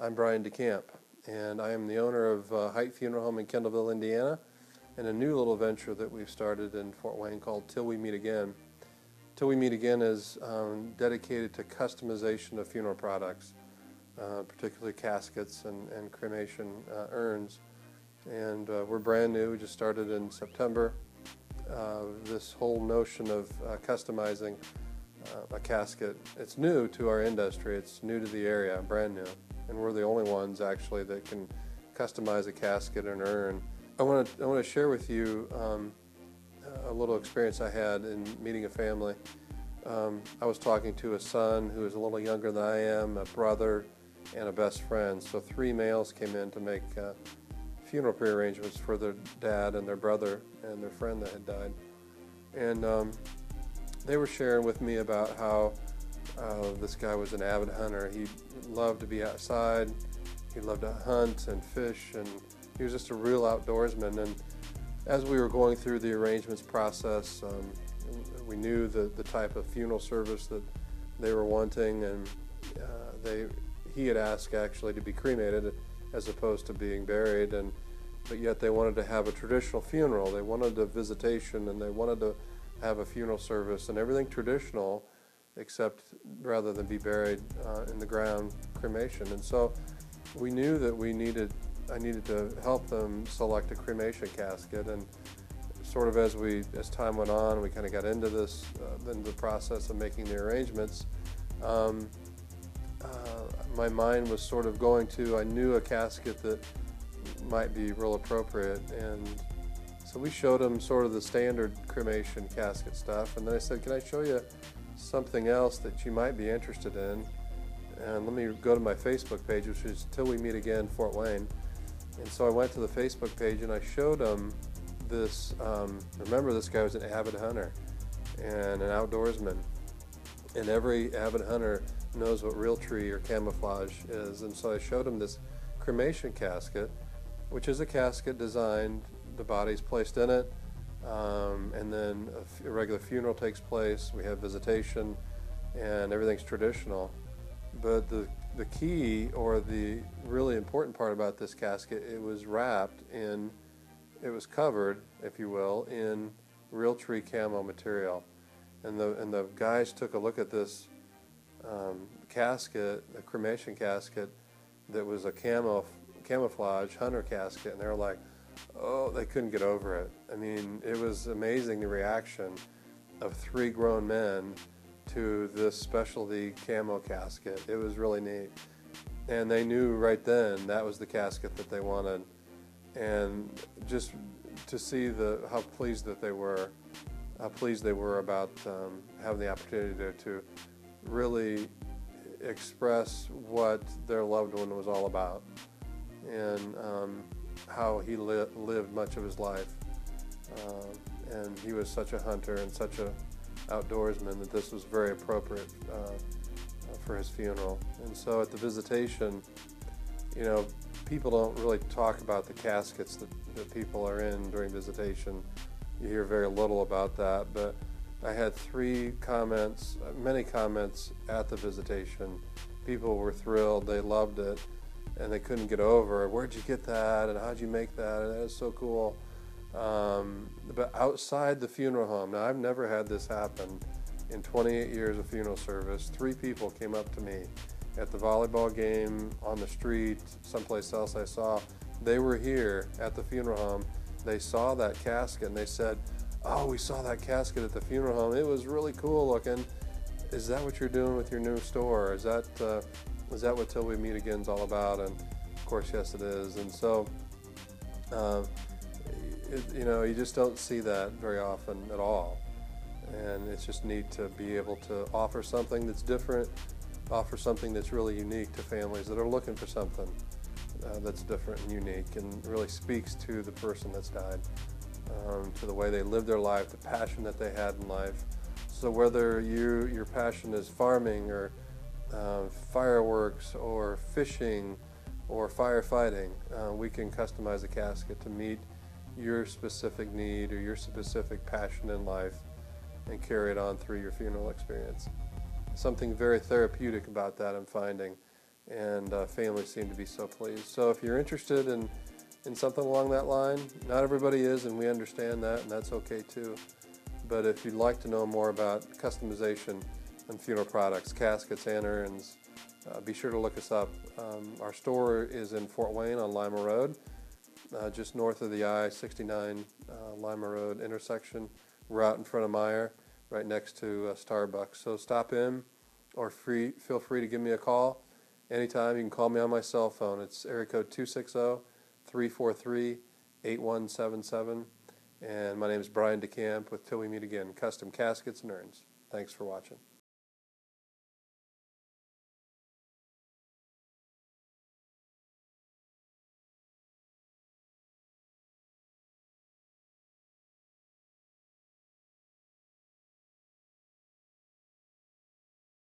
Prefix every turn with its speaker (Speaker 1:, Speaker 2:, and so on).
Speaker 1: I'm Brian DeCamp, and I am the owner of Height Funeral Home in Kendallville, Indiana, and a new little venture that we've started in Fort Wayne called Til We Meet Again. Til We Meet Again is dedicated to customization of funeral products, particularly caskets and cremation urns. And we're brand new. We just started in September. This whole notion of customizing a casket, it's new to our industry. It's new to the area, brand new. And we're the only ones actually that can customize a casket and urn. I want to share with you a little experience I had in meeting a family. I was talking to a son who is a little younger than I am, a brother, and a best friend. So 3 males came in to make funeral prearrangements for their dad and their brother and their friend that had died. And they were sharing with me about how this guy was an avid hunter. He loved to be outside, he loved to hunt and fish, and he was just a real outdoorsman. And as we were going through the arrangements process, we knew the type of funeral service that they were wanting, and he had asked actually to be cremated as opposed to being buried, but yet they wanted to have a traditional funeral. They wanted a visitation, and they wanted to have a funeral service and everything traditional, except rather than be buried in the ground, cremation. And so we knew that I needed to help them select a cremation casket. And sort of as time went on, we kind of got into this, into the process of making the arrangements. My mind was sort of going to, I knew a casket that might be real appropriate, and so we showed them sort of the standard cremation casket stuff, and then I said, can I show you something else that you might be interested in? And let me go to my Facebook page, which is Til We Meet Again, Fort Wayne. And so I went to the Facebook page and I showed them this, remember this guy was an avid hunter and an outdoorsman, and every avid hunter knows what Real Tree or Camouflage is. And so I showed him this cremation casket, which is a casket designed, the body's placed in it, and then a regular funeral takes place. We have visitation, and everything's traditional. But the key, or the really important part about this casket, it was covered, if you will, in Real Tree Camo material. And the guys took a look at this casket, a cremation casket that was a camouflage hunter casket, and they were like, oh, they couldn't get over it. I mean, it was amazing, the reaction of 3 grown men to this specialty camo casket. It was really neat. And they knew right then that was the casket that they wanted. And just to see how pleased they were about having the opportunity to really express what their loved one was all about, and how he lived much of his life. And he was such a hunter and such a outdoorsman that this was very appropriate for his funeral. And so at the visitation, you know, people don't really talk about the caskets that people are in during visitation. You hear very little about that, but I had many comments at the visitation. People were thrilled, they loved it, and they couldn't get over, where'd you get that, and how'd you make that, and that is so cool. But outside the funeral home, now I've never had this happen in 28 years of funeral service. 3 people came up to me at the volleyball game, on the street, someplace else I saw. They were here at the funeral home. They saw that casket and they said, oh, we saw that casket at the funeral home. It was really cool looking. Is that what you're doing with your new store? Is that what Til We Meet Again is all about? And of course, yes, it is. And so, you know, you just don't see that very often at all. And it's just neat to be able to offer something that's different, offer something that's really unique to families that are looking for something that's different and unique, and really speaks to the person that's died, to the way they lived their life, the passion that they had in life. So whether your passion is farming or fireworks or fishing or firefighting, we can customize a casket to meet your specific need or your specific passion in life and carry it on through your funeral experience. Something very therapeutic about that I'm finding, and families seem to be so pleased. So if you're interested in something along that line, not everybody is, and we understand that, and that's okay too. But if you'd like to know more about customization and funeral products, caskets and urns, be sure to look us up. Our store is in Fort Wayne on Lima Road, just north of the I-69 Lima Road intersection. We're out in front of Meijer, right next to Starbucks. So stop in, or feel free to give me a call anytime. You can call me on my cell phone. It's area code 260-343-8177. And my name is Brian DeCamp with Till We Meet Again, Custom Caskets and Urns. Thanks for watching.